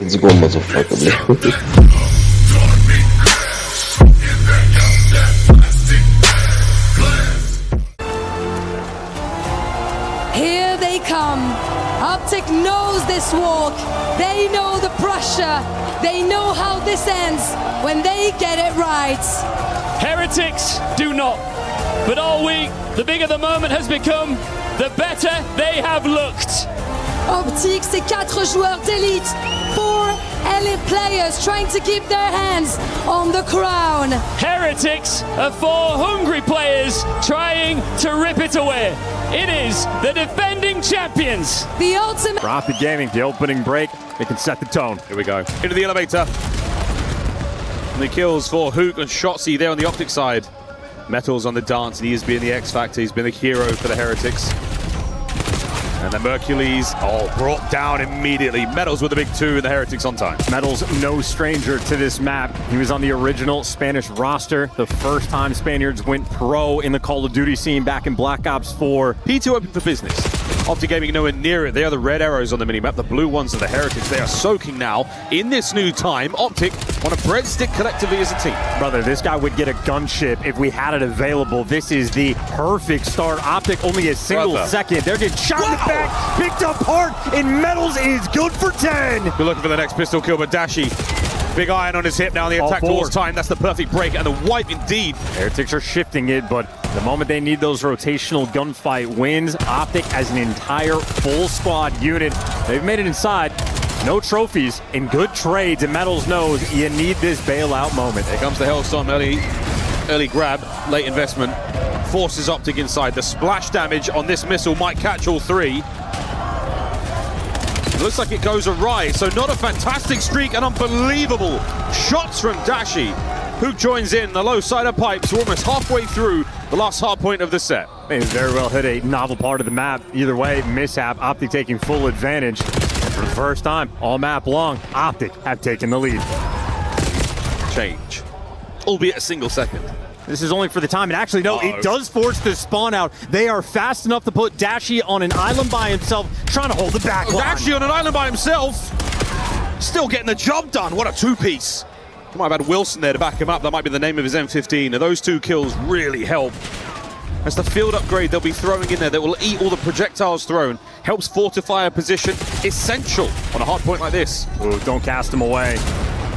let's go, motherfucker. Here they come. Optic knows this walk. They know the pressure. They know how this ends when they get it right. Heretics do not. But all week, the bigger the moment has become, the better they have looked. Optic, c'est 4 joueurs d'élite. 4 elite players trying to keep their hands on the crown. Heretics are 4 hungry players trying to rip it away. It is the defending champions. The ultimate. Rapid Gaming, the opening break. They can set the tone. Here we go. Into the elevator. And the kills for Hook and Shotzi there on the Optic side. Metals on the dance, and he has been the X Factor. He's been a hero for the Heretics. And the Mercules, brought down immediately. Metals with the big 2 and the Heretics on time. Metals, no stranger to this map. He was on the original Spanish roster. The first time Spaniards went pro in the Call of Duty scene back in Black Ops 4. P2 open for business. Optic Gaming nowhere near it. They are the red arrows on the minimap. The blue ones are the Heretics. They are soaking now in this new time. Optic on a breadstick collectively as a team. Brother, this guy would get a gunship if we had it available. This is the perfect start. Optic only a single second. They're getting shot in the back, picked apart, and Metals is good for 10. We're looking for the next pistol kill, but Dashi, big iron on his hip now. The attack towards time. That's the perfect break and the wipe indeed. Heretics are shifting it, but the moment they need those rotational gunfight wins, Optic as an entire full squad unit, they've made it inside. No trophies and good trades, and Metals knows you need this bailout moment. Here comes the Hellstorm, early grab, late investment. Forces Optic inside. The splash damage on this missile might catch all 3. It looks like it goes awry, so not a fantastic streak and unbelievable shots from Dashi. Who joins in the low side of pipes. We're almost halfway through the last hard point of the set. May very well hit a novel part of the map. Either way, mishap. Optic taking full advantage. And for the first time, all map long, Optic have taken the lead. Change, albeit a single second. This is only for the time, and actually, no, it does force the spawn out. They are fast enough to put Dashi on an island by himself, trying to hold the back line. Dashi on an island by himself, still getting the job done. What a 2-piece. He might have had Wilson there to back him up. That might be the name of his M15. Now, those 2 kills really help. As the field upgrade they'll be throwing in there that will eat all the projectiles thrown, helps fortify a position, essential on a hard point like this. Ooh, don't cast him away.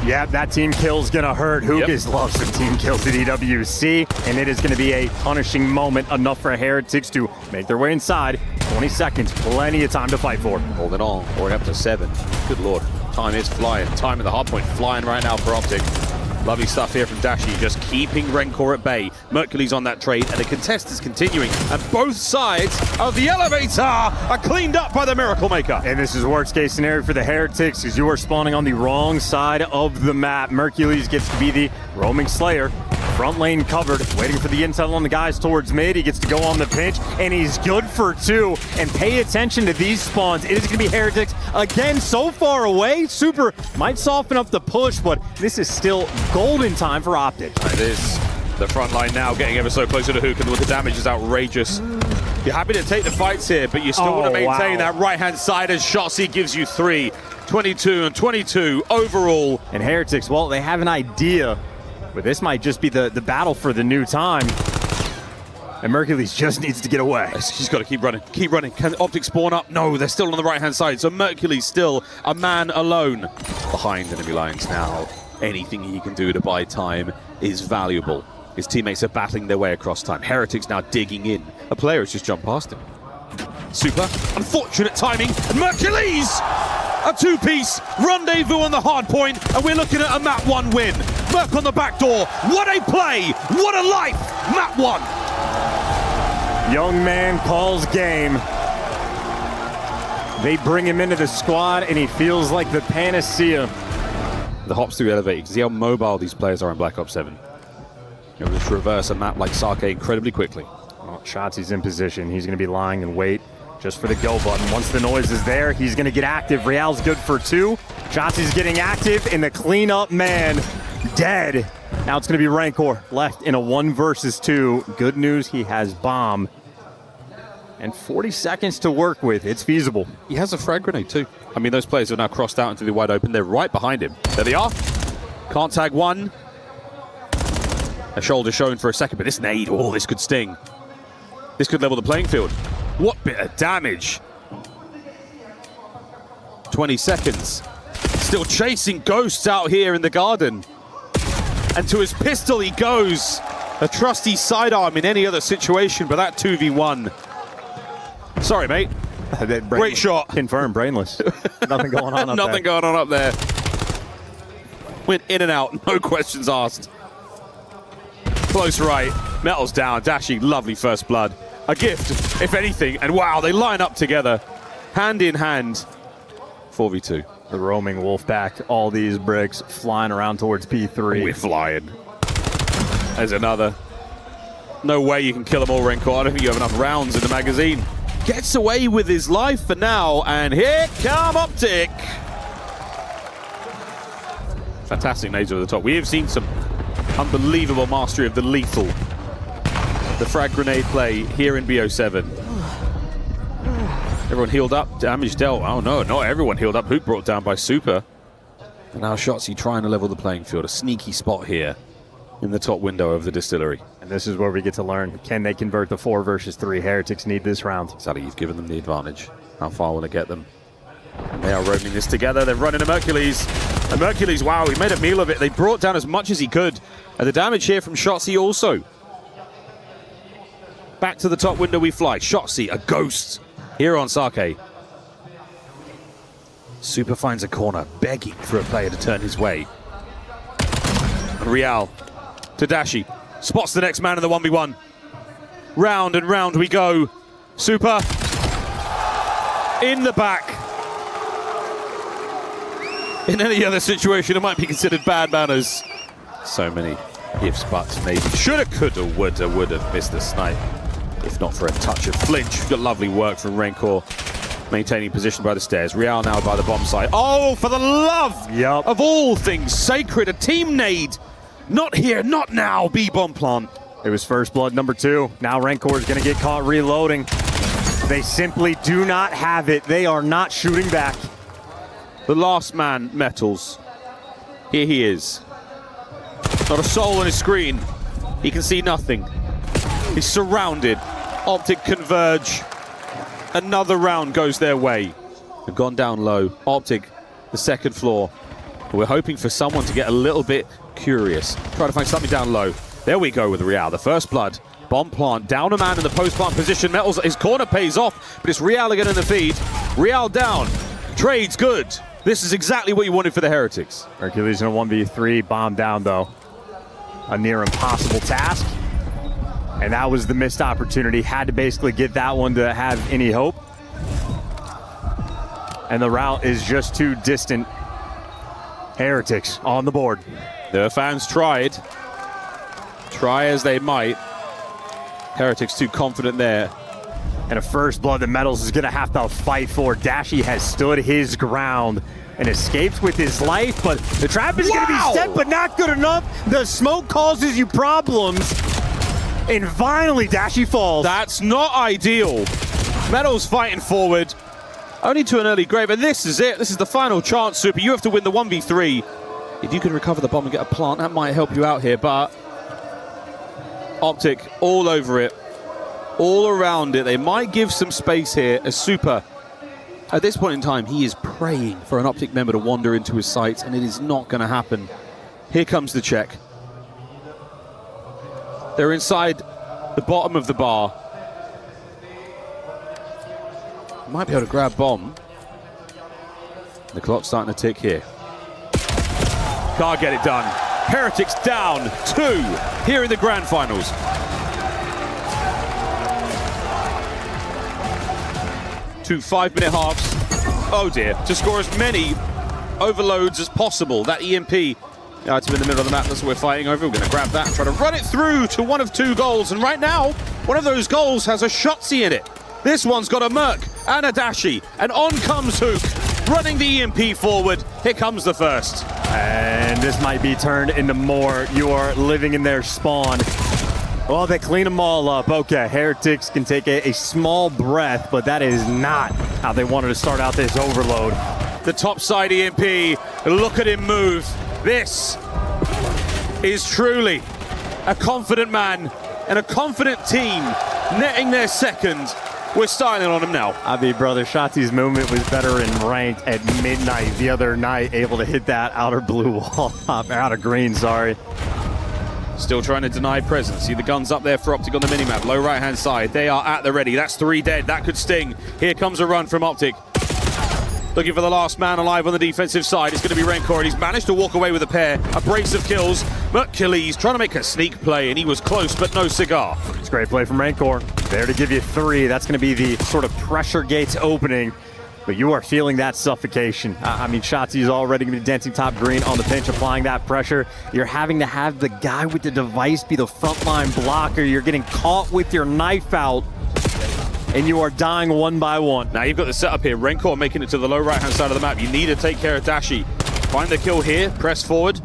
Yeah, that team kill's gonna hurt. Hugis loves some team kills at EWC, and it is gonna be a punishing moment, enough for Heretics to make their way inside. 20 seconds, plenty of time to fight for. Holding on, already up to 7. Good lord, time is flying. Time in the hard point flying right now for Optic. Lovely stuff here from Dashi, just keeping Rencor at bay. Mercury's on that trade, and the contest is continuing. And both sides of the elevator are cleaned up by the Miracle Maker. And this is worst case scenario for the Heretics, as you are spawning on the wrong side of the map. Mercules gets to be the roaming Slayer. Front lane covered, waiting for the intel on the guys towards mid. He gets to go on the pinch, and he's good for 2. And pay attention to these spawns. It is going to be Heretics again, so far away. Super might soften up the push, but this is still golden time for Optic. It is the front line now getting ever so closer to Hook, and the damage is outrageous. You're happy to take the fights here, but you still want to maintain that right-hand side as Shotzi gives you 3. 22 and 22 overall. And Heretics, well, they have an idea, but this might just be the battle for the new time. And Mercules just needs to get away. He's got to keep running, keep running. Can Optic spawn up? No, they're still on the right-hand side. So Mercules still a man alone behind enemy lines now. Anything he can do to buy time is valuable. His teammates are battling their way across time. Heretics now digging in. A player has just jumped past him. Super unfortunate timing. And Mercules! A 2-piece rendezvous on the hard point, and we're looking at a map 1 win. Merc on the back door. What a play! What a life! Map 1. Young man calls game. They bring him into the squad, and he feels like the panacea. The hops through elevator. You can see how mobile these players are in Black Ops 7. You're able to traverse a map like Sake incredibly quickly. Well, Shotzi's in position. He's going to be lying in wait just for the go button. Once the noise is there, he's going to get active. Real's good for 2. Shotzi's getting active, and the cleanup man dead. Now it's going to be Rancor left in a 1 versus 2. Good news, he has bomb. And 40 seconds to work with. It's feasible. He has a frag grenade too. I mean, those players are now crossed out into the wide open. They're right behind him. There they are. Can't tag one. A shoulder shown for a second, but this nade, oh, this could sting. This could level the playing field. What bit of damage. 20 seconds. Still chasing ghosts out here in the garden. And to his pistol he goes. A trusty sidearm in any other situation, but that 2v1. Sorry, mate. Great shot. Confirmed, brainless. Nothing going on up there. Nothing going on up there. Went in and out, no questions asked. Close right, Metal's down, Dashi, lovely first blood. A gift, if anything, and wow, they line up together. Hand in hand, 4v2. The roaming wolf back, all these bricks flying around towards P3. We're flying. There's another. No way you can kill them all, Renko. I don't think you have enough rounds in the magazine. Gets away with his life for now, and here come Optic. Fantastic nades over the top. We have seen some unbelievable mastery of the lethal. The frag grenade play here in BO7. Everyone healed up, damage dealt. Oh no, not everyone healed up. Hoop brought down by Super. And now Shotzzy trying to level the playing field. A sneaky spot here in the top window of the distillery. And this is where we get to learn, can they convert the 4 versus 3? Heretics need this round. Sadly, you've given them the advantage. How far will it get them? And they are roaming this together. They're running a Mercules. And Mercules, wow, he made a meal of it. They brought down as much as he could. And the damage here from Shotzzy also. Back to the top window we fly. Shotzzy, a ghost here on Sake. Super finds a corner, begging for a player to turn his way. And Real to Dashi. Spots the next man in the 1v1. Round and round we go. Super in the back. In any other situation, it might be considered bad manners. So many ifs, buts, maybe. Shoulda, coulda, woulda, would have missed the snipe. If not for a touch of flinch. Got lovely work from Renko. Maintaining position by the stairs. Real now by the bomb site. Oh, for the love of all things sacred. A team nade. Not here, not now. B-bomb plant. It was first blood number 2. Now Rancor is going to get caught reloading. They simply do not have it. They are not shooting back. The last man, Metals. Here he is. Not a soul on his screen. He can see nothing. He's surrounded. Optic converge. Another round goes their way. They've gone down low. Optic, the second floor. We're hoping for someone to get a little bit curious. Try to find something down low. There we go with Real. The first blood. Bomb plant. Down a man in the post plant position. Metals, his corner pays off, but it's Real again in the feed. Real down. Trade's good. This is exactly what you wanted for the Heretics. Hercules in a 1v3. Bomb down, though. A near impossible task. And that was the missed opportunity. Had to basically get that one to have any hope. And the route is just too distant. Heretics on the board. The fans tried. Try as they might. Heretics too confident there. And a first blood that Metals is going to have to fight for. Dashi has stood his ground and escapes with his life, but the trap is going to be set, but not good enough. The smoke causes you problems. And finally, Dashi falls. That's not ideal. Metals fighting forward. Only to an early grave, and this is it. This is the final chance, Super. You have to win the 1v3. If you can recover the bomb and get a plant, that might help you out here, but Optic all over it. All around it. They might give some space here as Super. At this point in time, he is praying for an Optic member to wander into his sights, and it is not going to happen. Here comes the check. They're inside the bottom of the bar. Might be able to grab bomb. The clock's starting to tick here. Can't get it done. Heretics down 2 here in the grand finals. Two 5-minute halves. Oh dear. To score as many overloads as possible. That EMP item in the middle of the map, that's what we're fighting over. We're going to grab that and try to run it through to one of 2 goals. And right now, one of those goals has a Shotzzy in it. This one's got a Merc and a Dashi. And on comes Hook, running the EMP forward. Here comes the first. And this might be turned into more. You are living in their spawn. Well, they clean them all up. Okay, Heretics can take a small breath, but that is not how they wanted to start out this overload. The top side EMP, look at him move. This is truly a confident man and a confident team netting their second. We're styling on him now. I mean, brother, Shotzi's movement was better in ranked at midnight the other night, able to hit that outer blue wall, outer green, sorry. Still trying to deny presence. See the guns up there for Optic on the minimap. Low right-hand side. They are at the ready. That's 3 dead. That could sting. Here comes a run from Optic. Looking for the last man alive on the defensive side. It's going to be Rancor, and he's managed to walk away with a pair. A brace of kills. Mercules trying to make a sneak play, and he was close, but no cigar. It's a great play from Rancor. There to give you 3. That's going to be the sort of pressure gates opening. But you are feeling that suffocation. I mean, Shotzi is already going to be dancing top green on the pinch, applying that pressure. You're having to have the guy with the device be the frontline blocker. You're getting caught with your knife out, and you are dying one by one. Now you've got the setup here. Rancor making it to the low right-hand side of the map. You need to take care of Dashi. Find the kill here, press forward.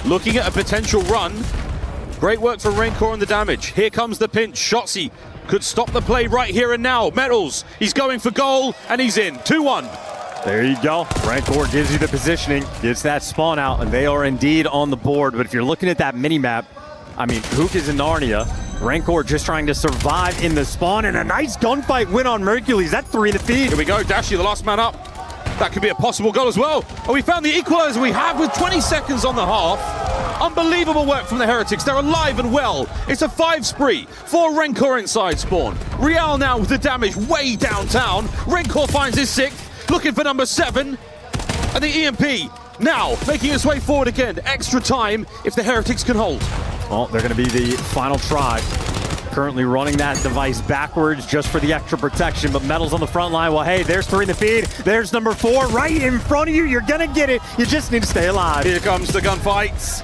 Looking at a potential run. Great work from Rancor on the damage. Here comes the pinch. Shotzi could stop the play right here and now. Metals, he's going for goal, and he's in. 2-1. There you go. Rancor gives you the positioning, gets that spawn out, and they are indeed on the board. But if you're looking at that mini-map, I mean, Hook is in Narnia. Rancor just trying to survive in the spawn, and a nice gunfight win on Mercules. That's 3 in the feed. Here we go, Dashi, the last man up. That could be a possible goal as well. And we found the equalizer we have with 20 seconds on the half. Unbelievable work from the Heretics. They're alive and well. It's a 5 spree. 4 Rancor inside spawn. Real now with the damage way downtown. Rancor finds his 6th, looking for number 7. And the EMP now making its way forward again. Extra time if the Heretics can hold. Well, they're going to be the final try. Currently running that device backwards just for the extra protection, but Metal's on the front line. Well, hey, there's 3 in the feed. There's number 4 right in front of you. You're going to get it. You just need to stay alive. Here comes the gunfights.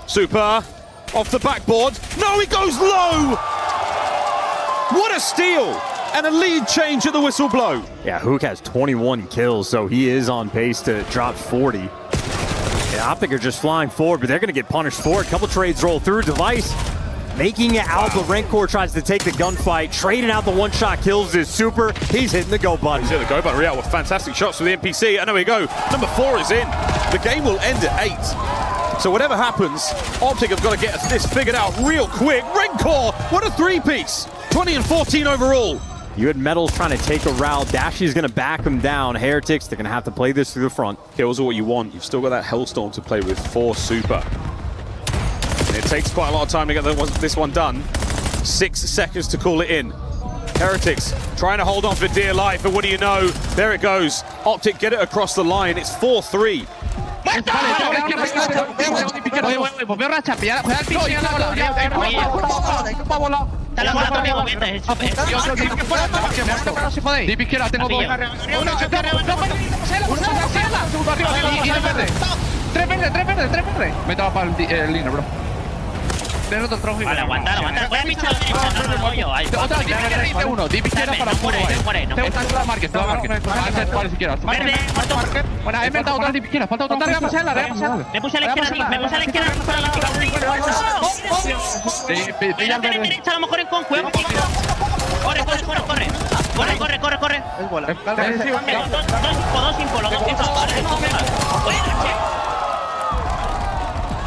Super off the backboard. No, he goes low. What a steal. And a lead change at the whistle blow. Yeah, Hook has 21 kills, so he is on pace to drop 40. Yeah, Optic are just flying forward, but they're going to get punished for it. A couple trades roll through. Device making it out, but Rancor tries to take the gunfight. Trading out the one-shot kills is Super. He's hitting the go button. He's hitting the go button. Real with fantastic shots from the NPC. And there we go. Number 4 is in. The game will end at 8. So whatever happens, Optic have got to get this figured out real quick. Rancor, what a 3-piece. 20 and 14 overall. You had Metals trying to take a route. Dashy's going to back him down. Heretics, they're going to have to play this through the front. Kills are what you want. You've still got that Hellstorm to play with for Super. And it takes quite a lot of time to get this one done. 6 seconds to call it in. Heretics trying to hold on for dear life, and what do you know? There it goes. Optic get it across the line. It's 4-3. Vale, aguantar. Voy a pinchar el rollo. Otra, dice uno, dip izquierda para fuego. Te marques. Vale, si quieras. Verde, muerto. Bueno, he inventado otra dip izquierda, falta otra. Targa, pasela. Me puse a la izquierda, me puse a la izquierda. Delante a la derecha, a lo mejor en con cueva. Corre. Dos info, los dos info.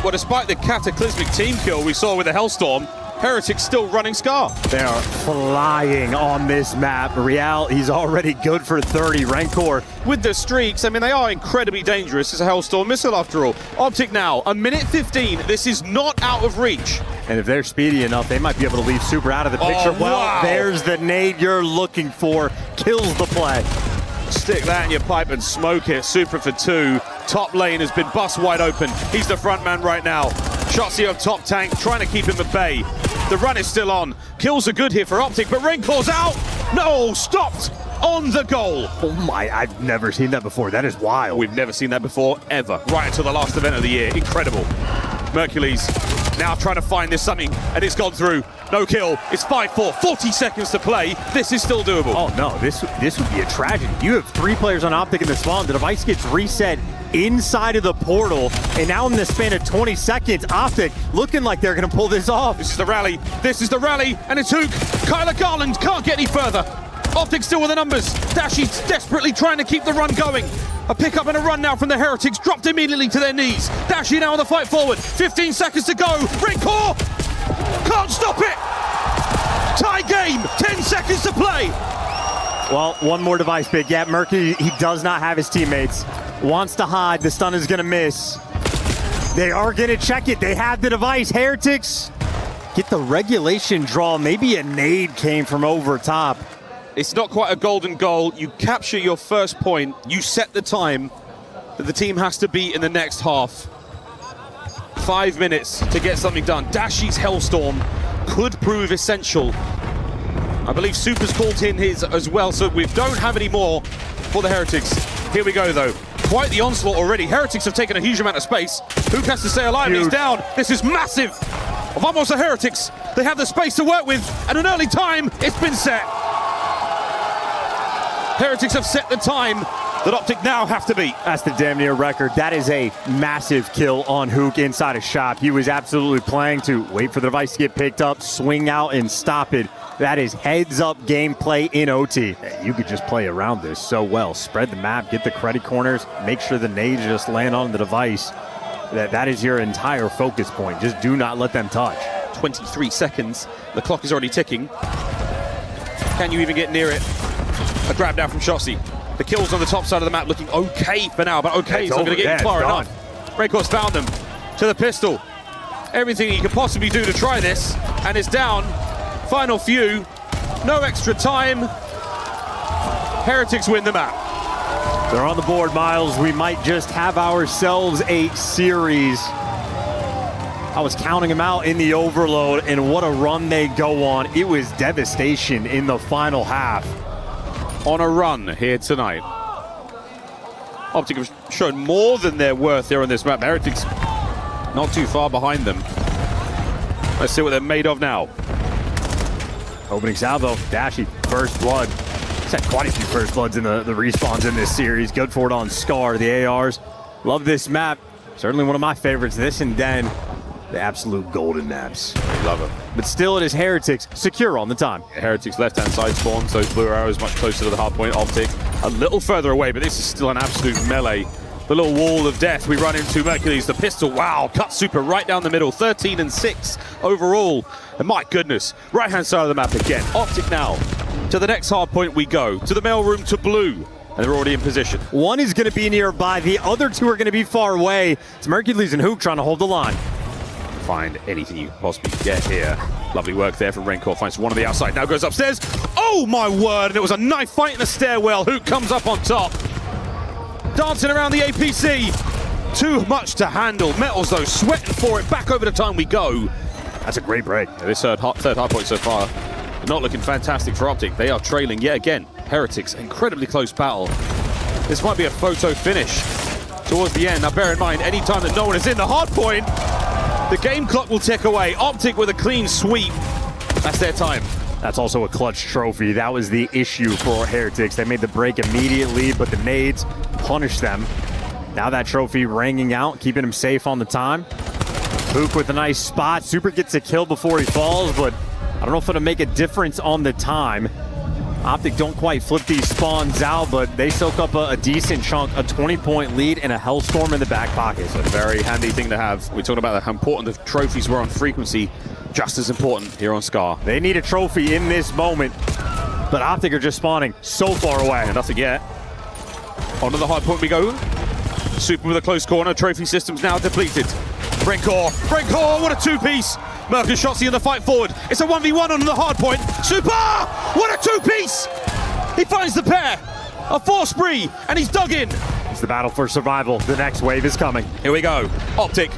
Well, despite the cataclysmic team kill we saw with the Hellstorm, Heretics still running Scar. They are flying on this map. Real, he's already good for 30. Rancor. With the streaks, I mean, they are incredibly dangerous. It's a Hellstorm missile after all. Optic now, a minute 15. This is not out of reach. And if they're speedy enough, they might be able to leave Super out of the picture. Oh, well, wow. There's the nade you're looking for. Kills the play. Stick that in your pipe and smoke it. Super for 2. Top lane has been bust wide open. He's the front man right now. Shotzi of top tank, trying to keep him at bay. The run is still on. Kills are good here for Optic, but Rancor's out. No, stopped on the goal. Oh my, I've never seen that before. That is wild. We've never seen that before, ever. Right until the last event of the year. Incredible. Mercules Now trying to find this something, and it's gone through. No kill. It's 5-4, 40 seconds to play. This is still doable. Oh no, this would be a tragedy. You have 3 players on Optic in the spawn. The device gets reset inside of the portal, and now in the span of 20 seconds, Optic looking like they're gonna pull this off. This is the rally. This is the rally, and it's Hook. Kyler Garland can't get any further. Optic still with the numbers. Dashy's desperately trying to keep the run going. A pick up and a run now from the Heretics, dropped immediately to their knees. Dashy now on the fight forward. 15 seconds to go. Rancor can't stop it. Tie game. 10 seconds to play. Well, one more device pick. Yeah, Mercury, he does not have his teammates. Wants to hide. The stun is gonna miss. They are gonna check it. They have the device. Heretics get the regulation draw. Maybe a nade came from over top. It's not quite a golden goal. You capture your first point. You set the time that the team has to beat in the next half. 5 minutes to get something done. Dashy's Hellstorm could prove essential. I believe Super's called in his as well, so we don't have any more for the Heretics. Here we go, though. Quite the onslaught already. Heretics have taken a huge amount of space. Who has to stay alive? He's down. This is massive. Vamos the Heretics. They have the space to work with, and an early time, it's been set. Heretics have set the time that Optic now have to beat. That's the damn near record. That is a massive kill on Hook inside a shop. He was absolutely playing to wait for the device to get picked up, swing out, and stop it. That is heads-up gameplay in OT. You could just play around this so well. Spread the map, get the credit corners, make sure the nades just land on the device. That is your entire focus point. Just do not let them touch. 23 seconds. The clock is already ticking. Can you even get near it? A grab down from Shotzi. The kills on the top side of the map looking okay for now, but okay, it's not going to get you far enough. Raycor's found them to the pistol. Everything he could possibly do to try this, and it's down. Final few, no extra time. Heretics win the map. They're on the board, Miles. We might just have ourselves a series. I was counting them out in the overload, and what a run they go on. It was devastation in the final half. On a run here tonight. Optic have shown more than their worth here on this map. Heretics not too far behind them. Let's see what they're made of now. Opening salvo, Dashy, first blood. He's had quite a few first bloods in the respawns in this series. Good for it on Scar, the ARs. Love this map. Certainly one of my favorites. This and then the absolute golden maps. Love it. But still it is Heretics secure on the time. Heretics left-hand side spawns, those blue arrows much closer to the hard point. Optic a little further away, but this is still an absolute melee. The little wall of death we run into. Mercury's the pistol. Wow, cut Super right down the middle. 13 and 6 overall. And my goodness, right-hand side of the map again. Optic now. To the next hard point we go. To the mail room to blue. And they're already in position. One is going to be nearby. The other two are going to be far away. It's Mercury's and Hook trying to hold the line. Find anything you can possibly get here. Lovely work there from Rancor. Finds one on the outside. Now goes upstairs. Oh my word! And it was a knife fight in the stairwell. Hook comes up on top. Dancing around the APC. Too much to handle. Metals though, sweating for it. Back over the time we go. That's a great break. Yeah, this third hard point so far. Not looking fantastic for Optic. They are trailing yet again. Heretics, incredibly close battle. This might be a photo finish towards the end. Now bear in mind, any time that no one is in the hard point, the game clock will tick away. Optic with a clean sweep. That's their time. That's also a clutch trophy. That was the issue for Heretics. They made the break immediately, but the nades punished them. Now that trophy ringing out, keeping him safe on the time. Hook with a nice spot. Super gets a kill before he falls, but I don't know if it'll make a difference on the time. Optic don't quite flip these spawns out, but they soak up a decent chunk, a 20-point lead and a Hellstorm in the back pocket. It's a very handy thing to have. We talked about how important the trophies were on frequency. Just as important here on Scar. They need a trophy in this moment, but Optic are just spawning so far away. And nothing yet. Onto the hard point we go. Super with a close corner. Trophy systems now depleted. Rancor, what a two-piece. Mercury Shotzi in the fight forward. It's a 1v1 on the hard point. Super, what a two-piece. He finds the pair. A four spree, and he's dug in. It's the battle for survival. The next wave is coming. Here we go. Optic.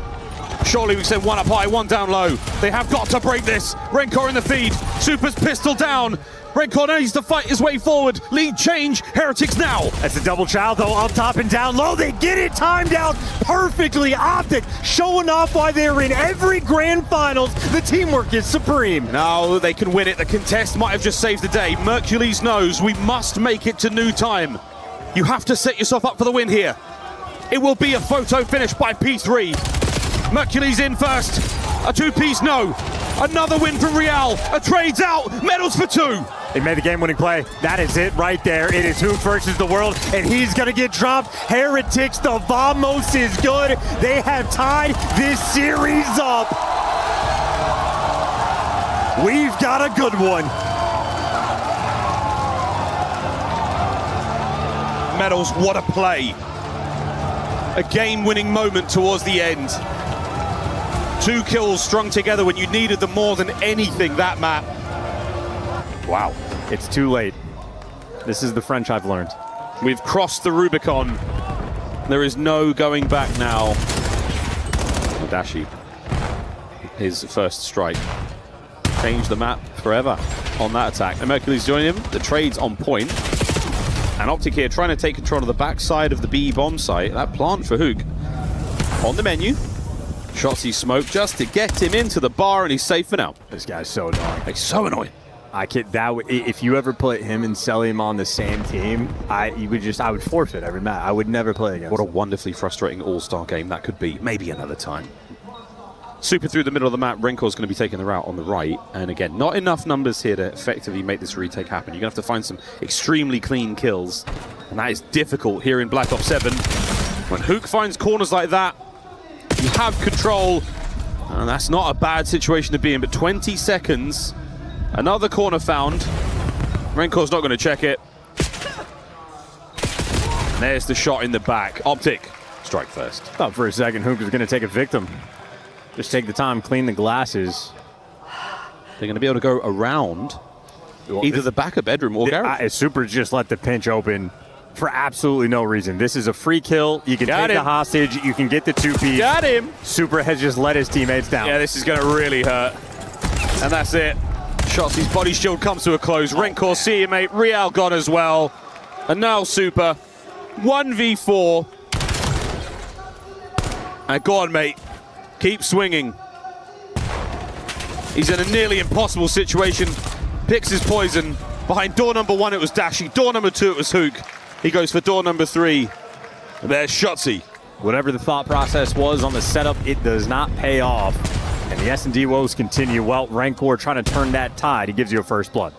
Surely we said one up high, one down low. They have got to break this. Rancor in the feed. Super's pistol down. Renko needs to fight his way forward. Lead change. Heretics now. That's a double child though, up top and down low. They get it timed out perfectly. Optic showing off why they're in every grand finals. The teamwork is supreme. Now they can win it. The contest might have just saved the day. Mercules knows we must make it to new time. You have to set yourself up for the win here. It will be a photo finish by P3. Mercules in first. A two-piece no. Another win from Real. A trade's out. Medals for 2. They made the game-winning play. That is it right there. It is Hook versus the world, and he's going to get dropped. Heretics, the Vamos is good. They have tied this series up. We've got a good one. Medals, what a play. A game-winning moment towards the end. 2 kills strung together when you needed them more than anything that map. Wow, it's too late. This is the French I've learned. We've crossed the Rubicon. There is no going back now. Dashi, his first strike. Changed the map forever on that attack. And Mercury's joining him. The trade's on point. And Optic here trying to take control of the backside of the B bomb site. That plant for Hook on the menu. Shots he smoked just to get him into the bar, and he's safe for now. This guy's so annoying. He's so annoying. If you ever put him and Selim on the same team, I would forfeit every match. I would never play against What a him. wonderfully frustrating all-star game that could be. Maybe another time. Super through the middle of the map. Renkor's going to be taking the route on the right. And again, not enough numbers here to effectively make this retake happen. You're going to have to find some extremely clean kills. And that is difficult here in Black Ops 7. When Hook finds corners like that, you have control. And that's not a bad situation to be in. But 20 seconds. Another corner found. Renkor's not going to check it. And there's the shot in the back. Optic, strike first. Thought for a second Hook was going to take a victim. Just take the time, clean the glasses. They're going to be able to go around either the back of bedroom or garage. Super just let the pinch open for absolutely no reason. This is a free kill. You can take the hostage. You can get the 2-piece. Got him. Super has just let his teammates down. Yeah, this is going to really hurt. And that's it. Shotzi's body shield comes to a close. Renkor, see you, mate. Real got as well. And now Super. 1v4. And go on, mate. Keep swinging. He's in a nearly impossible situation. Picks his poison. Behind door number 1, it was Dashi. Door number 2, it was Hook. He goes for door number 3. And there's Shotzi. Whatever the thought process was on the setup, it does not pay off. And the S&D woes continue. Well, Renkor trying to turn that tide. He gives you a first blood.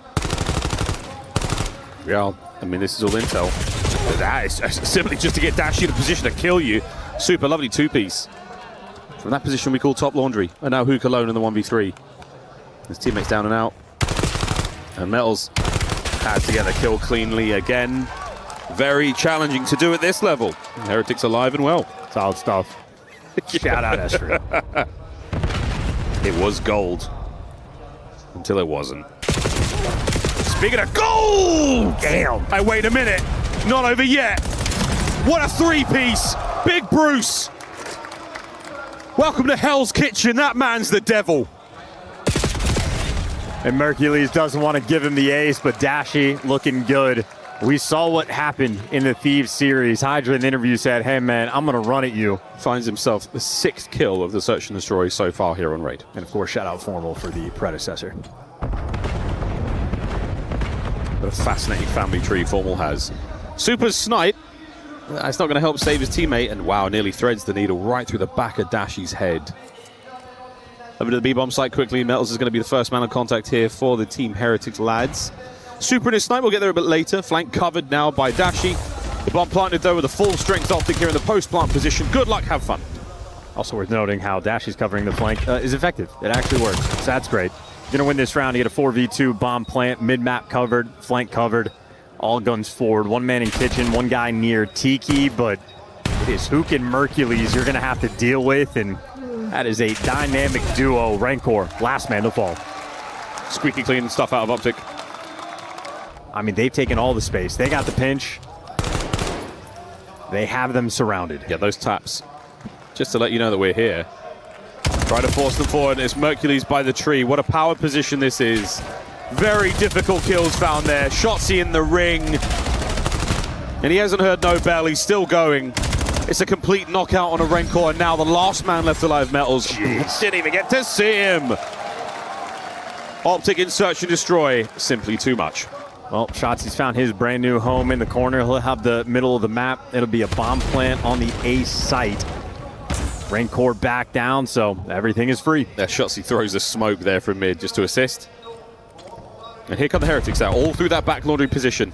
Yeah, I mean, this is all intel. But that is simply just to get Dashi in a position to kill you. Super lovely 2-piece. From that position we call top laundry. And now Hook alone in the 1v3. His teammates down and out. And Metals has to get the kill cleanly again. Very challenging to do at this level. Heretics alive and well. Solid stuff. Shout out Esther. It was gold. Until it wasn't. Speaking of gold! Damn. Hey, wait a minute. Not over yet. What a 3-piece. Big Bruce. Welcome to Hell's Kitchen. That man's the devil. And Mercules doesn't want to give him the ace, but Dashi looking good. We saw what happened in the Thieves series. Hydra in the interview said, hey man, I'm going to run at you. Finds himself the 6th kill of the Search and Destroy so far here on Raid. And of course, shout out Formal for the predecessor. What a fascinating family tree Formal has. Super's snipe. That's not going to help save his teammate. And wow, nearly threads the needle right through the back of Dashi's head. Over to the B-bomb site quickly. Metals is going to be the first man of contact here for the Team Heretics lads. Super in his snipe, we'll get there a bit later. Flank covered now by Dashi. The bomb planted though with a full strength Optic here in the post-plant position. Good luck, have fun. Also worth noting how Dashi's covering the flank is effective. It actually works, so that's great. You're gonna win this round. You get a 4v2 bomb plant, mid-map covered, flank covered, all guns forward. One man in kitchen, one guy near Tiki, but it is Hook and Mercules you're gonna have to deal with, and that is a dynamic duo. Renkor, last man to fall. Squeaky clean stuff out of Optic. I mean, they've taken all the space. They got the pinch. They have them surrounded. Yeah, those taps. Just to let you know that we're here. Try to force them forward. It's Mercules by the tree. What a power position this is. Very difficult kills found there. Shotzi in the ring. And he hasn't heard no bell. He's still going. It's a complete knockout on a Rancor, and now the last man left alive, Metals. Didn't even get to see him. Optic in search and destroy. Simply too much. Well, Shotzi's found his brand new home in the corner. He'll have the middle of the map. It'll be a bomb plant on the A site. Rancor back down, so everything is free. Yeah, Shotzi throws the smoke there from mid just to assist. And here come the Heretics out, all through that back laundry position.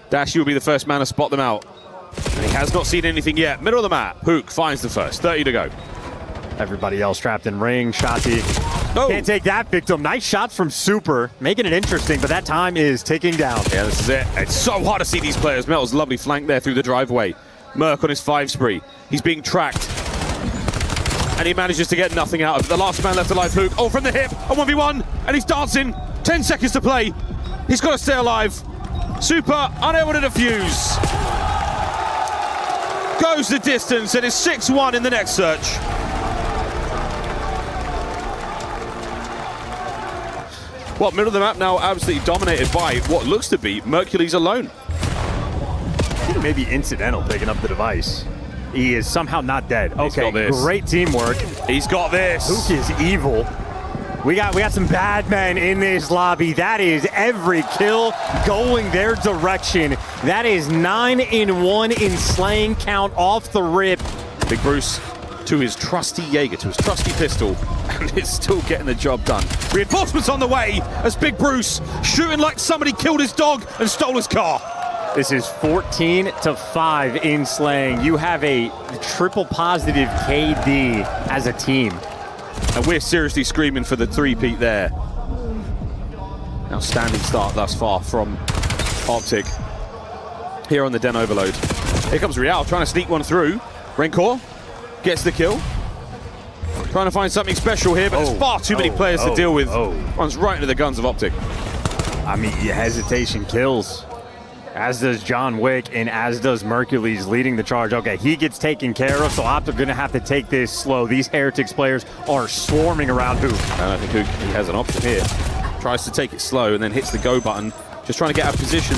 Dashy will be the first man to spot them out. And he has not seen anything yet. Middle of the map, Hook finds the first, 30 to go. Everybody else trapped in ring. Shotzi Oh. can't take that victim. Nice shots from Super, making it interesting, but that time is ticking down. Yeah, this is it. It's so hard to see these players. Metal's lovely flank there through the driveway. Merc on his 5 spree. He's being tracked. And he manages to get nothing out of it. The last man left alive, Hook. Oh, from the hip, a 1v1, and he's dancing. 10 seconds to play. He's got to stay alive. Super unable to defuse. Goes the distance and is 6-1 in the next search. Well, middle of the map now absolutely dominated by what looks to be Mercury's alone. Maybe incidental picking up the device. He is somehow not dead. He's Okay, got this. Great teamwork. He's got this. Hook is evil. We got some bad men in this lobby. That is every kill going their direction. That is 9-1 in slaying count off the rip. Big Bruce to his trusty Jaeger, to his trusty pistol, and it's still getting the job done. Reinforcements on the way as Big Bruce shooting like somebody killed his dog and stole his car. This is 14-5 in slaying. You have a triple positive KD as a team. And we're seriously screaming for the three-peat there. Outstanding start thus far from Optic. Here on the Den Overload. Here comes Real trying to sneak one through. Rancor gets the kill. Trying to find something special here, but there's far too many players to deal with. Runs right into the guns of Optic. I mean, your hesitation kills. As does John Wick, and as does Mercules leading the charge. Okay, he gets taken care of, so Optic going to have to take this slow. These Heretics players are swarming around Hook. And I think Hook, he has an option here. Tries to take it slow and then hits the go button. Just trying to get out of position.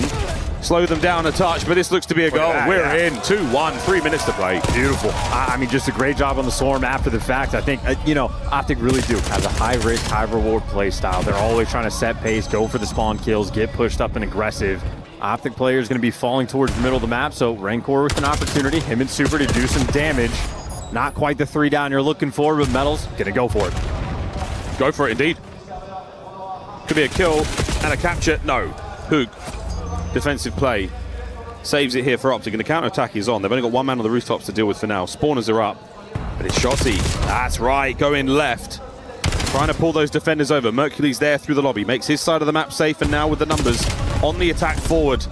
Slow them down a touch, but this looks to be a goal. We're in 2-1, 3 minutes to play. Beautiful. I mean, just a great job on the swarm after the fact. I think, you know, Optic really do have a high-risk, high-reward play style. They're always trying to set pace, go for the spawn kills, get pushed up and aggressive. Optic player is going to be falling towards the middle of the map, so Rancor with an opportunity, him and Super to do some damage. Not quite the 3 down you're looking for, but Metals going to go for it. Go for it, indeed. Could be a kill and a capture. No. Hook. Defensive play. Saves it here for Optic, and the counter-attack is on. They've only got one man on the rooftops to deal with for now. Spawners are up, but it's Shotzi. That's right, going left. Trying to pull those defenders over. Mercury's there through the lobby. Makes his side of the map safe, and now with the numbers on the attack forward,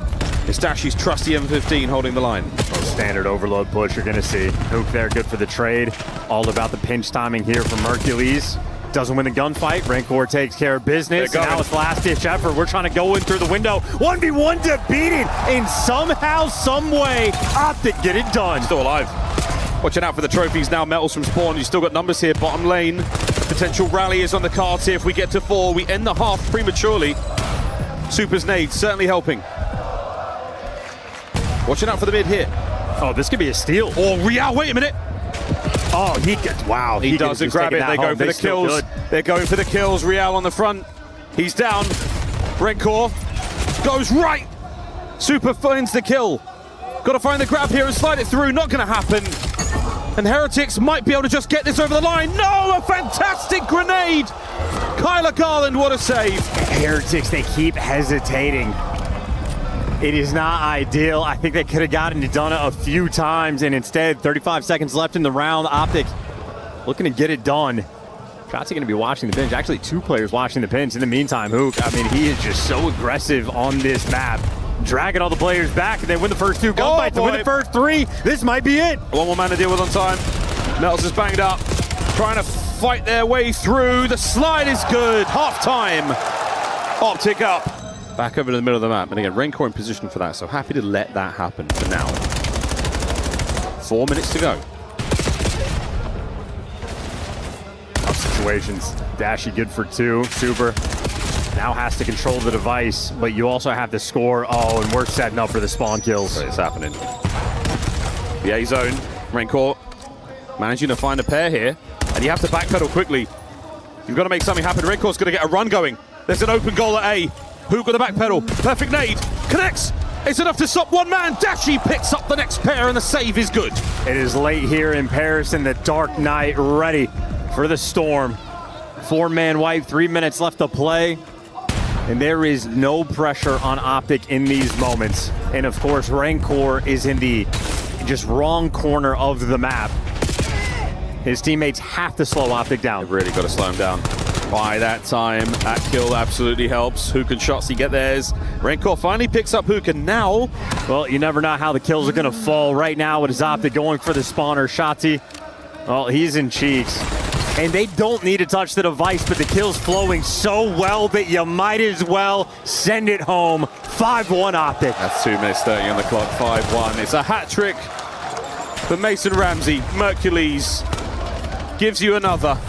it's Dashy's trusty M15 holding the line. Standard overload push you're going to see. Hook there, good for the trade. All about the pinch timing here for Mercules. Doesn't win the gunfight. Rancor takes care of business. And now it's last-ditch effort. We're trying to go in through the window. 1v1 to beat it. And somehow, some way, Optic get it done. Still alive. Watching out for the trophies now. Metals from spawn. You've still got numbers here. Bottom lane. Potential rally is on the cards here. If we get to 4, we end the half prematurely. Super's nade certainly helping. Watching out for the mid here. Oh, this could be a steal. Oh, Real, wait a minute. Oh, he gets, wow. He doesn't grab it. They go for the kills. They're going for the kills. Real on the front. He's down. Rancor goes right. Super finds the kill. Got to find the grab here and slide it through. Not going to happen. And Heretics might be able to just get this over the line. No, a fantastic grenade. Kyler Garland, what a save. Heretics, they keep hesitating. It is not ideal. I think they could have gotten it done a few times, and instead, 35 seconds left in the round. Optic looking to get it done. Shotzi going to be watching the pinch. Actually, 2 players watching the pinch. In the meantime, Hook, I mean, he is just so aggressive on this map. Dragging all the players back, and they win the first 2 gunfights. They win the first 3. This might be it. One more man to deal with on time. Metals is banged up. Trying to fight their way through. The slide is good. Half time. Optic up. Back over to the middle of the map. And again, Rancor in position for that. So happy to let that happen for now. 4 minutes to go. Tough situations. Dashy good for 2. Super now has to control the device, but you also have to score. Oh, and we're setting up for the spawn kills. It's happening. The A zone, Rancor managing to find a pair here, and you have to backpedal quickly. You've got to make something happen. Rancor's going to get a run going. There's an open goal at A. Who got the backpedal? Perfect nade. Connects. It's enough to stop one man. Dashy picks up the next pair, and the save is good. It is late here in Paris, and the Dark Knight ready for the storm. 4-man wipe, 3 minutes left to play. And there is no pressure on Optic in these moments. And of course, Rancor is in the just wrong corner of the map. His teammates have to slow Optic down. They've really got to slow him down. By that time, that kill absolutely helps. Hook and Shotsy get theirs. Rancor finally picks up Hook, and now... Well, you never know how the kills are going to fall. Right now, it is Optic going for the spawner. Shotsy, well, he's in cheeks. And they don't need to touch the device, but the kill's flowing so well that you might as well send it home. 5-1 Optic. That's 2 minutes 30 on the clock, 5-1. It's a hat trick for Mason Ramsey. Mercules gives you another.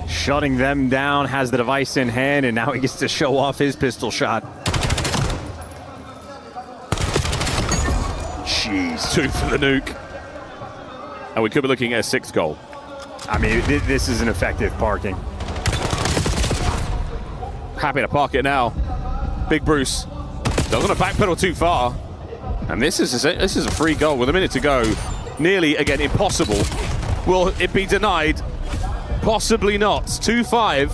Shutting them down, has the device in hand, and now he gets to show off his pistol shot. Jeez. 2 for the nuke. And we could be looking at a 6th goal. I mean, this is an effective parking. Happy to park it now. Big Bruce doesn't want to backpedal too far. And this is a free goal with a minute to go. Nearly, again, impossible. Will it be denied? Possibly not. 2-5.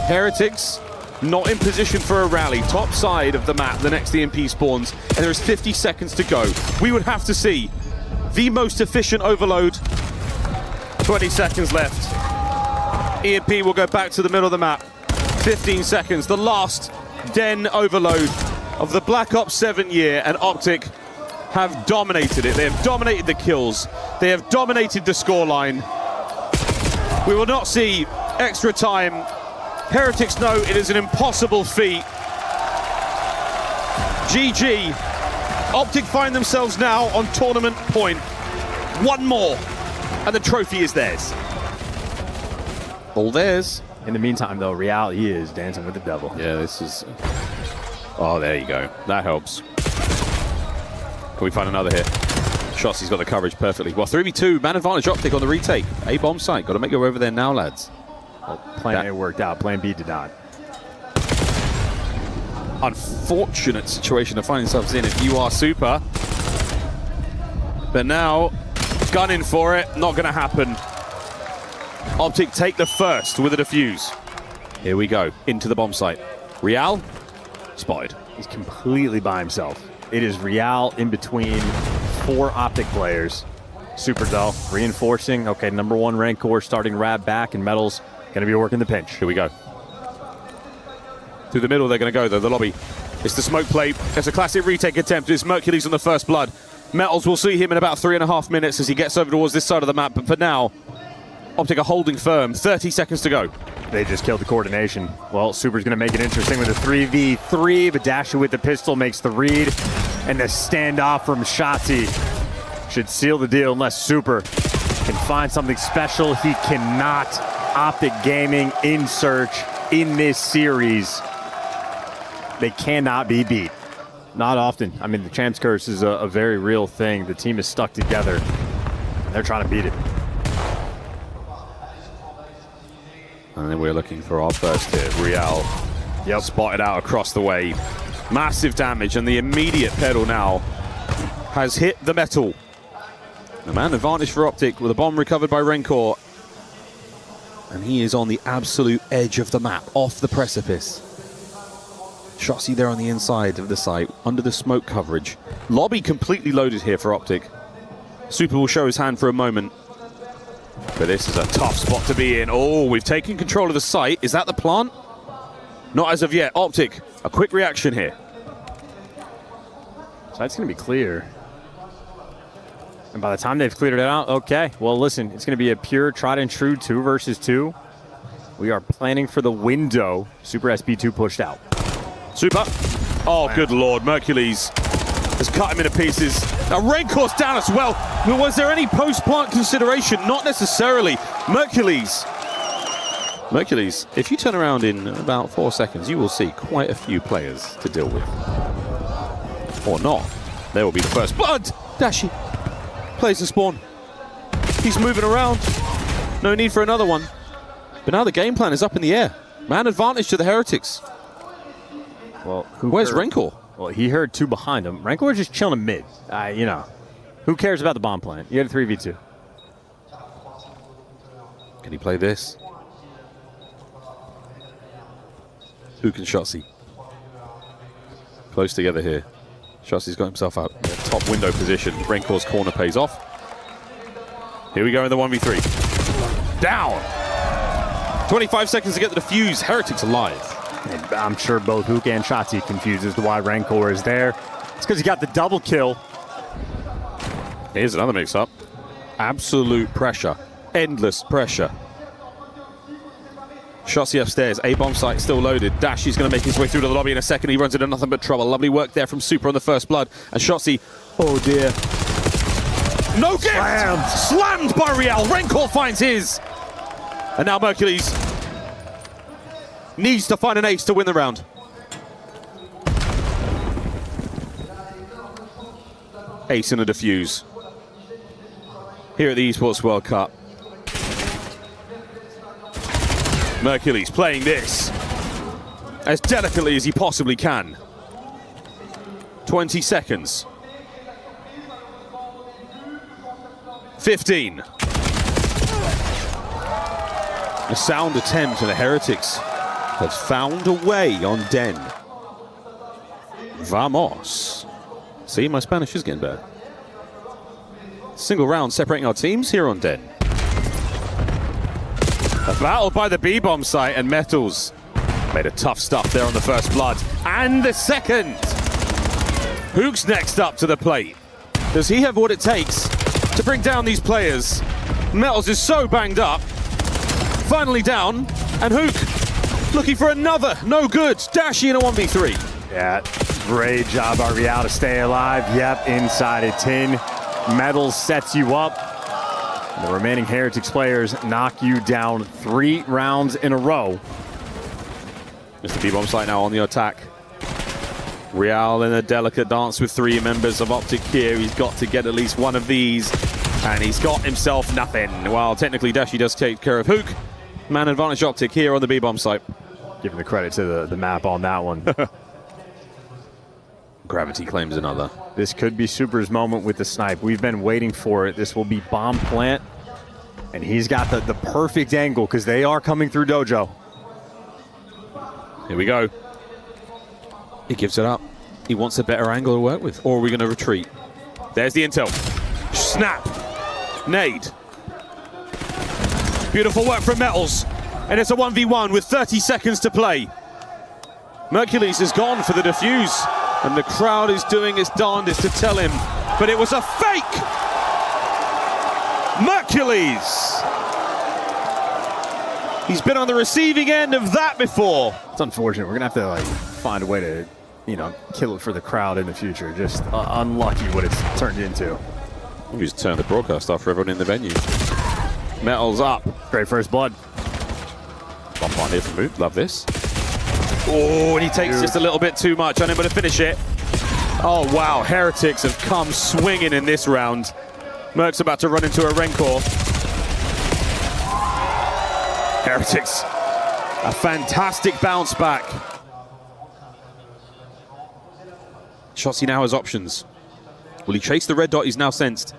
Heretics not in position for a rally. Top side of the map, the next EMP spawns. And there is 50 seconds to go. We would have to see the most efficient overload. 20 seconds left. EMP will go back to the middle of the map. 15 seconds. The last den overload of the Black Ops 7 year, and Optic have dominated it. They have dominated the kills. They have dominated the scoreline. We will not see extra time. Heretics know it is an impossible feat. GG. Optic find themselves now on tournament point. One more, and the trophy is theirs. All theirs. In the meantime, though, reality is dancing with the devil. Yeah, this is... Oh, there you go. That helps. Can we find another here? Shotsy's got the coverage perfectly. Well, 3v2, man advantage Optic on the retake. A bomb site. Got to make your way over there now, lads. Well, plan A worked out. Plan B did not. Unfortunate situation to find themselves in if you are Super. But now, gunning for it, not going to happen. Optic take the first with a defuse. Here we go, into the bomb site. Real, spotted. He's completely by himself. It is Real in between 4 Optic players. Super dull, reinforcing. Okay, number 1 Rancor starting Rab back, and Metals going to be working the pinch. Here we go. Through the middle they're going to go, though, the lobby. It's the smoke plate. It's a classic retake attempt. It's Mercules on the first blood. Metals will see him in about 3.5 minutes as he gets over towards this side of the map. But for now, Optic are holding firm. 30 seconds to go. They just killed the coordination. Well, Super's going to make it interesting with a 3v3, but Dasher with the pistol makes the read. And the standoff from Shotsy should seal the deal unless Super can find something special. He cannot. Optic Gaming in search in this series. They cannot be beat. Not often. I mean, the Champs Curse is a very real thing. The team is stuck together. They're trying to beat it. And then we're looking for our first hit. Real. Yep. Spotted out across the way. Massive damage, and the immediate pedal now has hit the metal. The man advantage for Optic with a bomb recovered by Rancor. And he is on the absolute edge of the map, off the precipice. Shotsy there on the inside of the site, under the smoke coverage. Lobby completely loaded here for Optic. Super will show his hand for a moment. But this is a tough spot to be in. Oh, we've taken control of the site. Is that the plant? Not as of yet. Optic, a quick reaction here. Site's going to be clear. And by the time they've cleared it out, okay. Well, listen, it's going to be a pure tried and true 2 versus 2. We are planning for the window. Super SP2 pushed out. Super. Oh, good lord. Mercules has cut him into pieces. Now, Rancor's down as well. Was there any post-plant consideration? Not necessarily. Mercules Mercules, if you turn around in about 4 seconds, you will see quite a few players to deal with. Or not. There will be the first blood. Dashi plays the spawn. He's moving around. No need for another one. But now the game plan is up in the air. Man advantage to the Heretics. Well, where's Rancor? Well, he heard 2 behind him. Rancor just chilling mid. You know, who cares about the bomb plant? You had a 3v2. Can he play this? Who can Shotzi? Close together here. Shotzi's got himself out in the top window position. Rancor's corner pays off. Here we go in the 1v3. Down! 25 seconds to get the defuse. Heretics alive. And I'm sure both Hook and Shotzi confused as to why Rancor is there. It's because he got the double kill. Here's another mix-up. Absolute pressure. Endless pressure. Shotzi upstairs. A-bomb site still loaded. Dashi's going to make his way through to the lobby in a second. He runs into nothing but trouble. Lovely work there from Super on the first blood. And Shotzi, oh dear. No gift! Slammed by Real. Rancor finds his. And now Mercules needs to find an ace to win the round. Ace and a defuse. Here at the Esports World Cup. Mercules playing this as delicately as he possibly can. 20 seconds. 15. A sound attempt, and the Heretics have found a way on Den. Vamos. See, my Spanish is getting better. Single round separating our teams here on Den. A battle by the B-bomb site, and Metals made a tough stuff there on the first blood. And the second. Hook's next up to the plate. Does he have what it takes to bring down these players? Metals is so banged up. Finally down, and Hook looking for another. No good. Dashi in a 1v3. Yeah, great job by Real to stay alive. Yep, inside a tin. Metals sets you up. The remaining Heretics players knock you down 3 rounds in a row. Mr. B-bomb site now on the attack. Real in a delicate dance with 3 members of Optic here. He's got to get at least one of these, and he's got himself nothing. While technically Dashi does take care of Hook. Man advantage Optic here on the B-bomb site. Giving the credit to the map on that one. Gravity claims another. This could be Super's moment with the snipe. We've been waiting for it. This will be bomb plant. And he's got the perfect angle because they are coming through Dojo. Here we go. He gives it up. He wants a better angle to work with. Or are we going to retreat? There's the intel. Snap. Nade. Beautiful work from Metals. And it's a 1v1 with 30 seconds to play. Mercules is gone for the defuse. And the crowd is doing its darndest to tell him. But it was a fake! Mercules! He's been on the receiving end of that before. It's unfortunate. We're going to have to find a way to, you know, kill it for the crowd in the future. Just unlucky what it's turned into. We just turned the broadcast off for everyone in the venue. Metals up. Great first blood. Bump on here from Moot. Love this. Oh, and he takes just a little bit too much. Unable to finish it. Oh, wow. Heretics have come swinging in this round. Merc's about to run into a Rancor. Heretics. A fantastic bounce back. Shotzi now has options. Will he chase the red dot he's now sensed?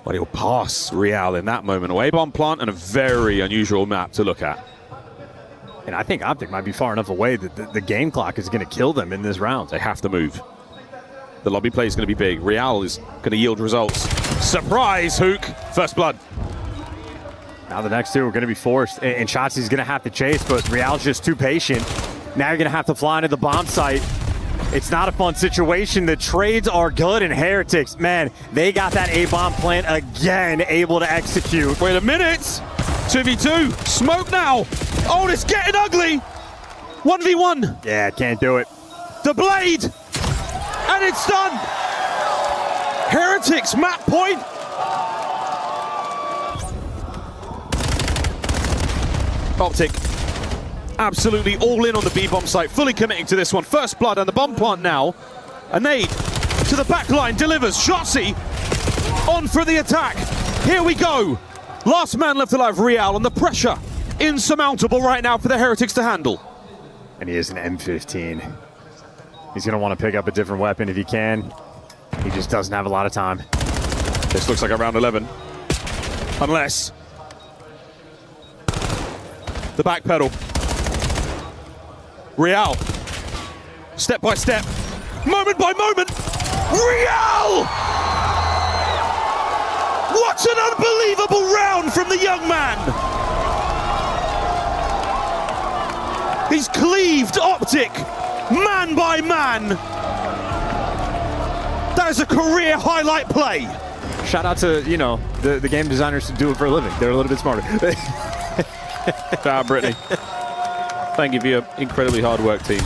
But he'll pass Real in that moment. Away bomb plant and a very unusual map to look at. And I think Optic might be far enough away that the game clock is going to kill them in this round. They have to move. The lobby play is going to be big. Real is going to yield results. Surprise, Hook. First blood. Now the next 2 are going to be forced. And Shotzi's going to have to chase, but Real's just too patient. Now you're going to have to fly into the bomb site. It's not a fun situation. The trades are good, and Heretics, man, they got that A-bomb plant again, able to execute. Wait a minute. 2v2. Smoke now. Oh, it's getting ugly. 1v1. Yeah, can't do it. The blade. And it's done. Heretics map point. Optic absolutely all in on the B-bomb site, fully committing to this one. First blood and the bomb plant now. A nade to the back line delivers. Shotzi on for the attack. Here we go. Last man left alive, Real, and the pressure insurmountable right now for the Heretics to handle. And he is an M15. He's going to want to pick up a different weapon if he can. He just doesn't have a lot of time. This looks like a round 11. Unless the back pedal. Real. Step by step. Moment by moment. Real! What an unbelievable round from the young man! He's cleaved Optic, man by man. That is a career highlight play. Shout out to, you know, the game designers who do it for a living. They're a little bit smarter. Brittany. Thank you for your incredibly hard work, team.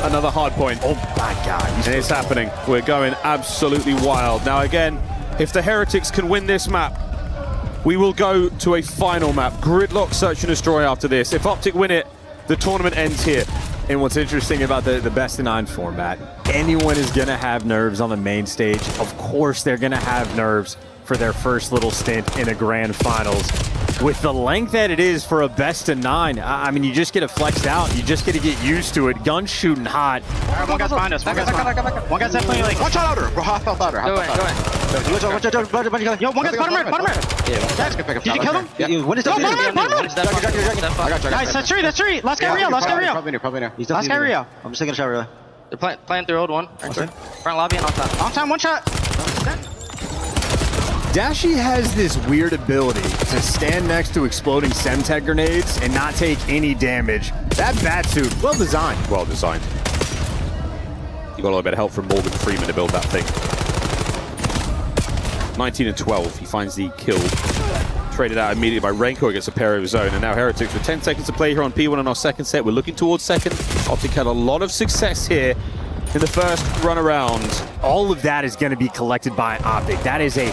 Another hard point. Oh my God. And it's happening. We're going absolutely wild. Now again, if the Heretics can win this map, we will go to a final map. Gridlock, search and destroy after this. If Optic win it, the tournament ends here. And what's interesting about the best of 9 format, anyone is going to have nerves on the main stage. Of course they're going to have nerves for their first little stint in a grand finals. With the length that it is for a best of 9, I mean, you just get it flexed out. You just get to get used to it. Gun shooting hot. Alright, one guy's behind us. One guy's definitely like. Watch out louder. Bro, half health louder. Go in. Yo, one guy's bottom right. Did you kill him? Yeah. What is Go, that? bottom right. Nice, that's three. Last guy Rio. Probably near. He's Last guy Rio. I'm just taking a shot, really. They're playing through old one. Front lobby and on top. On time, one shot. Dashi has this weird ability to stand next to exploding Semtech grenades and not take any damage. That bat suit, well designed. Well designed. You got a little bit of help from Morgan Freeman to build that thing. 19 and 12, he finds the kill. Traded out immediately by Renko against a pair of his own. And now Heretics with 10 seconds to play here on P1 in our second set. We're looking towards second. Optic had a lot of success here in the first run around. All of that is going to be collected by Optic. That is a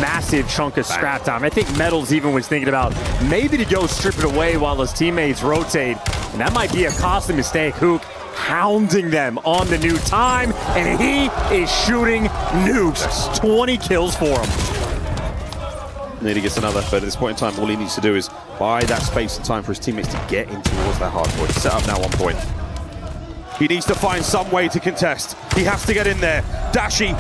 massive chunk of scrap time. I think Metals even was thinking about maybe to go strip it away while his teammates rotate. And that might be a costly mistake. Hook hounding them on the new time. And he is shooting nukes. 20 kills for him. Nearly gets another, but at this point in time, all he needs to do is buy that space and time for his teammates to get in towards that hard point. Set up now 1 point. He needs to find some way to contest. He has to get in there. Dashi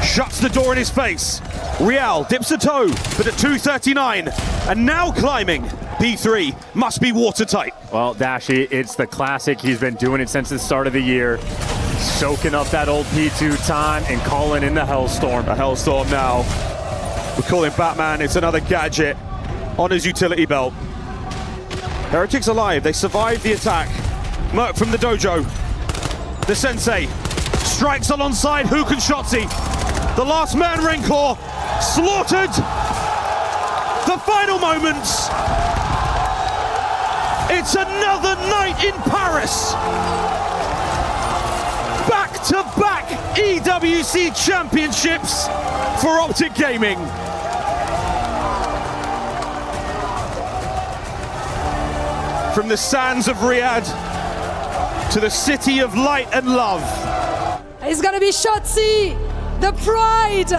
shuts the door in his face. Real dips a toe, but at 2:39, and now climbing. P3 must be watertight. Well, Dashi, it's the classic. He's been doing it since the start of the year. Soaking up that old P2 time and calling in the Hellstorm. A Hellstorm now. We call him Batman. It's another gadget on his utility belt. Heretics alive. They survived the attack. Merc from the dojo. The Sensei strikes alongside Hook and Shotzi. The last man, Rencor, slaughtered. The final moments. It's another night in Paris. Back-to-back EWC championships for Optic Gaming. From the sands of Riyadh to the city of light and love. It's gonna be Shotzi, the pride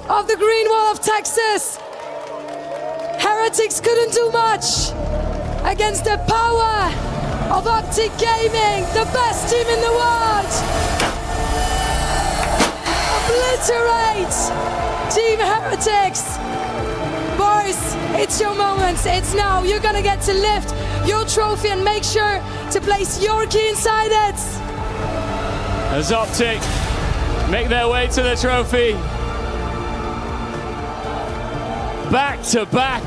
of the Green Wall of Texas. Heretics couldn't do much against the power of Optic Gaming, the best team in the world. Obliterate Team Heretics. Boys, it's your moment. It's now. You're gonna get to lift your trophy and make sure to place your key inside it. As Optic make their way to the trophy. Back to back.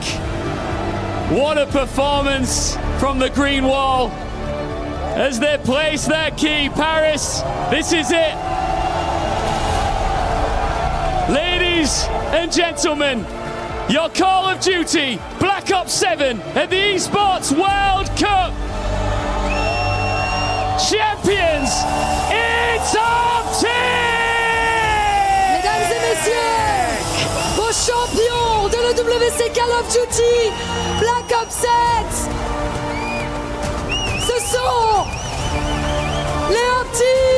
What a performance from the Green Wall. As they place their key, Paris, this is it. Ladies and gentlemen, your Call of Duty Black Ops 7 at the Esports World Cup champions, it's Optic! Mesdames et messieurs, vos champions de la c'est Call of Duty Black Ops 7. Ce sont les optiques.